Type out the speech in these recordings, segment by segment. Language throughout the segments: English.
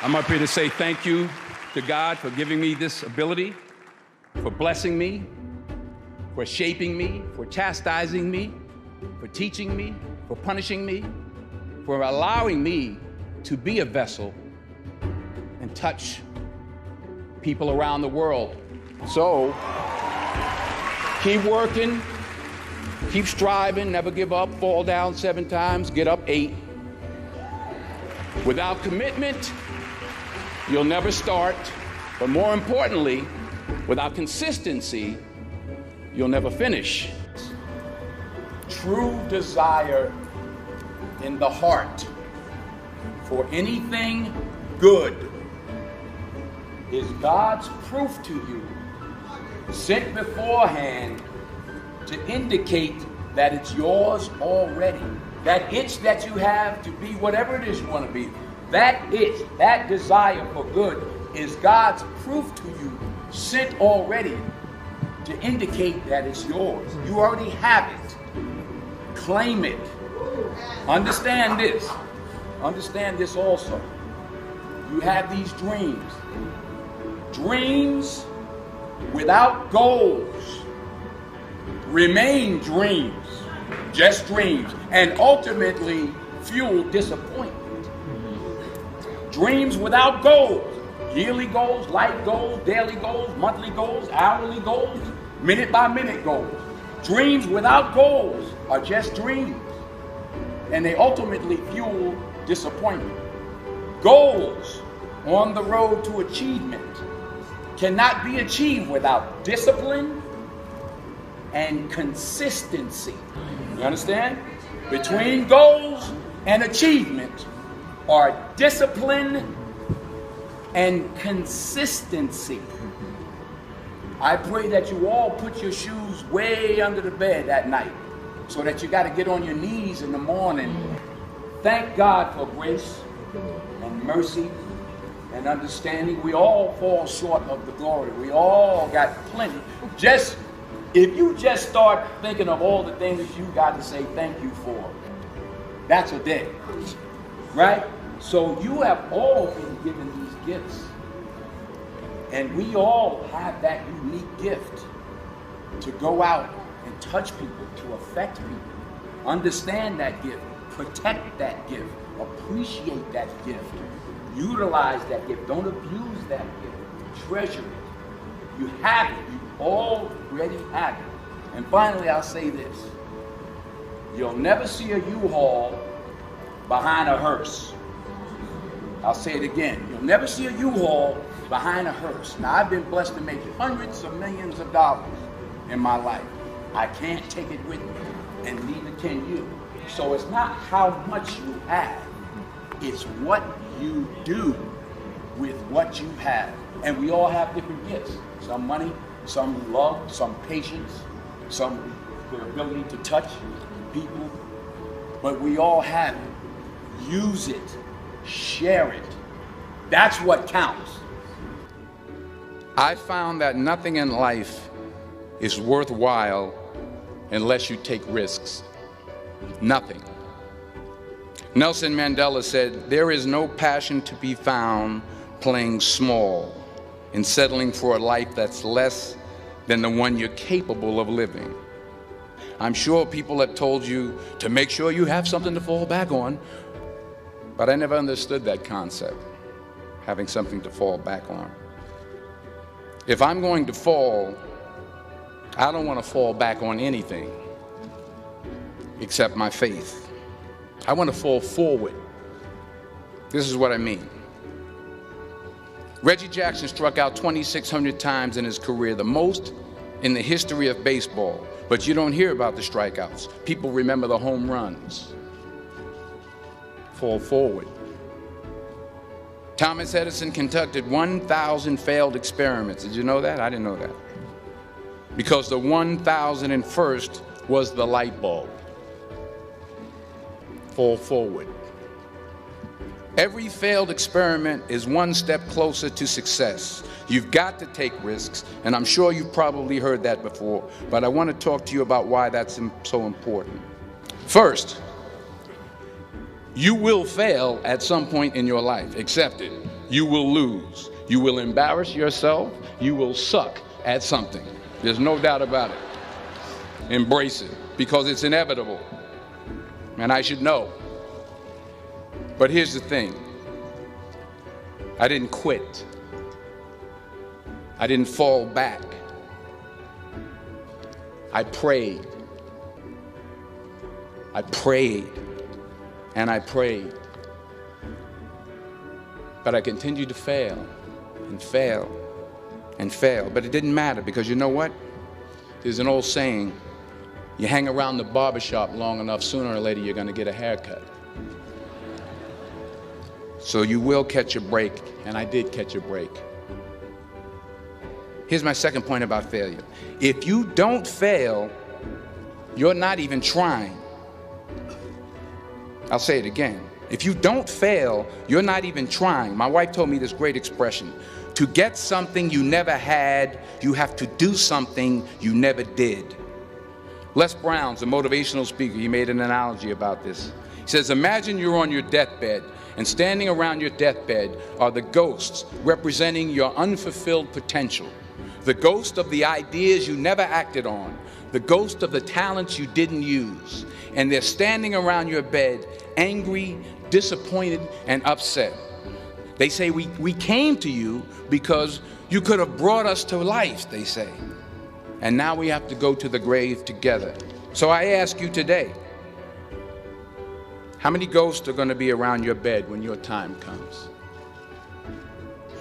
I'm up here to say thank you to God for giving me this ability, for blessing me, for shaping me, for chastising me, for teaching me, for punishing me, for allowing me to be a vessel and touch people around the world. So, keep working, keep striving, never give up, fall down 7 times, get up 8. Without commitment, you'll never start, but more importantly, without consistency, you'll never finish. True desire in the heart for anything good is God's proof to you, sent beforehand to indicate that it's yours already. That itch that you have to be whatever it is you want to be, that itch, that desire for good is God's proof to you, sent already to indicate that it's yours. You already have it. Claim it. Understand this. Understand this also. You have these dreams. Dreams without goals remain dreams, just dreams, and ultimately fuel disappointment. Dreams without goals, yearly goals, life goals, daily goals, monthly goals, hourly goals, minute by minute goals. Dreams without goals are just dreams, and they ultimately fuel disappointment. Goals on the road to achievement cannot be achieved without discipline and consistency. You understand? Between goals and achievement are discipline and consistency. I pray that you all put your shoes way under the bed at night so that you got to get on your knees in the morning. Thank God for grace and mercy and understanding. We all fall short of the glory. We all got plenty. If you just start thinking of all the things you got to say thank you for, that's a day, right? So you have all been given these gifts, and we all have that unique gift to go out and touch people, to affect people. Understand that gift, protect that gift, appreciate that gift, utilize that gift. Don't abuse that gift. Treasure it. You have it. You already have it. And finally, I'll say this. You'll never see a U-Haul behind a hearse. I'll say it again. You'll never see a U-Haul behind a hearse. Now, I've been blessed to make hundreds of millions of dollars in my life. I can't take it with me, and neither can you. So it's not how much you have. It's what you do with what you have. And we all have different gifts. Some money, some love, some patience, some the ability to touch people. But we all have it. Use it. Share it. That's what counts. I found that nothing in life is worthwhile unless you take risks. Nothing. Nelson Mandela said, "There is no passion to be found playing small and settling for a life that's less than the one you're capable of living." I'm sure people have told you to make sure you have something to fall back on, but I never understood that concept, having something to fall back on. If I'm going to fall, I don't want to fall back on anything except my faith. I want to fall forward. This is what I mean. Reggie Jackson struck out 2,600 times in his career, the most in the history of baseball. But you don't hear about the strikeouts. People remember the home runs. Fall forward. Thomas Edison conducted 1,000 failed experiments. Did you know that? I didn't know that. Because the 1,001st was the light bulb. Fall forward. Every failed experiment is one step closer to success. You've got to take risks, and I'm sure you've probably heard that before, but I want to talk to you about why that's so important. First, you will fail at some point in your life. Accept it. you will lose. You will embarrass yourself. You will suck at something. There's no doubt about it. Embrace it, because it's inevitable. And I should know. But here's the thing. I didn't quit. I didn't fall back. I prayed. I prayed. And I prayed. But I continued to fail and fail and fail. But it didn't matter, because you know what? There's an old saying, you hang around the barbershop long enough, sooner or later you're going to get a haircut. So you will catch a break, and I did catch a break. Here's my second point about failure. If you don't fail, you're not even trying. I'll say it again. If you don't fail, you're not even trying. My wife told me this great expression. To get something you never had, you have to do something you never did. Les Brown's a motivational speaker. He made an analogy about this. He says, imagine you're on your deathbed, and standing around your deathbed are the ghosts representing your unfulfilled potential. The ghost of the ideas you never acted on. The ghost of the talents you didn't use. And they're standing around your bed, angry, disappointed, and upset. They say, we came to you because you could have brought us to life, they say. And now we have to go to the grave together. So I ask you today, how many ghosts are going to be around your bed when your time comes?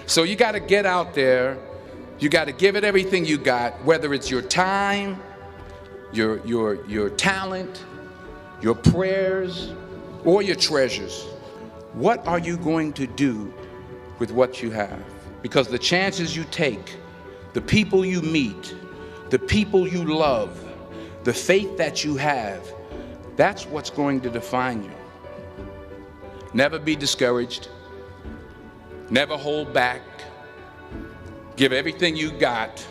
So you got to get out there. You got to give it everything you got, whether it's your time, your talent, your prayers, or your treasures. What are you going to do with what you have? Because the chances you take, the people you meet, the people you love, the faith that you have, that's what's going to define you. Never be discouraged. Never hold back. Give everything you got.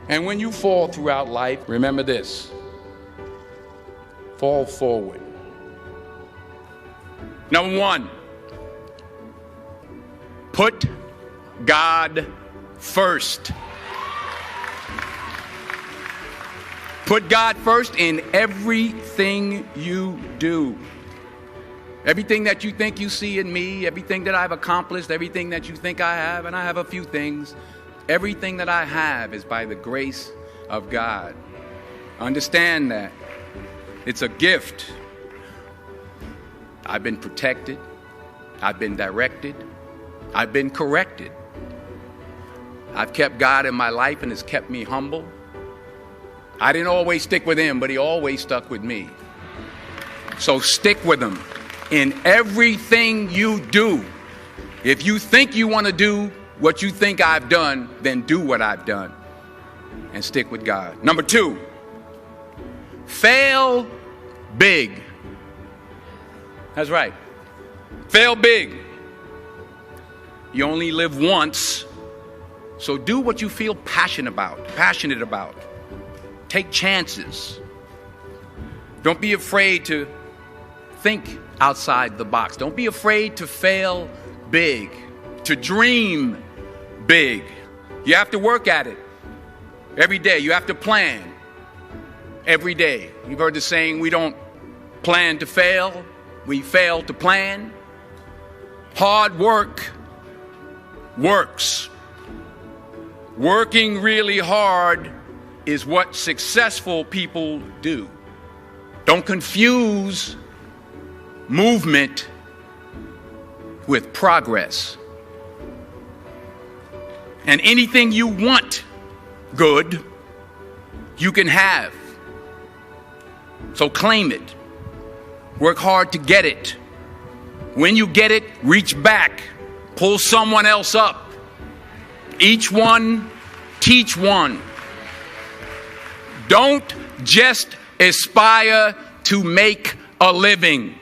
And when you fall throughout life, remember this. Fall forward. Number one, put God first. Put God first in everything you do. Everything that you think you see in me, everything that I've accomplished, everything that you think I have, and I have a few things, everything that I have is by the grace of God. Understand that. It's a gift. I've been protected. I've been directed. I've been corrected. I've kept God in my life, and it's kept me humble. I didn't always stick with him, but he always stuck with me. So stick with him in everything you do. If you think you want to do what you think I've done, then do what I've done and stick with God. Number two, fail big. That's right. Fail big. You only live once, so do what you feel passionate about. Take chances. Don't be afraid to think outside the box. Don't be afraid to fail big, to dream big. You have to work at it every day. You have to plan every day. You've heard the saying, we don't plan to fail, we fail to plan. Hard work works. Working really hard is what successful people do. Don't confuse movement with progress. And anything you want good, you can have. So claim it. Work hard to get it. When you get it, reach back. Pull someone else up. Each one, teach one. Don't just aspire to make a living.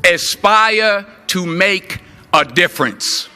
Aspire to make a difference.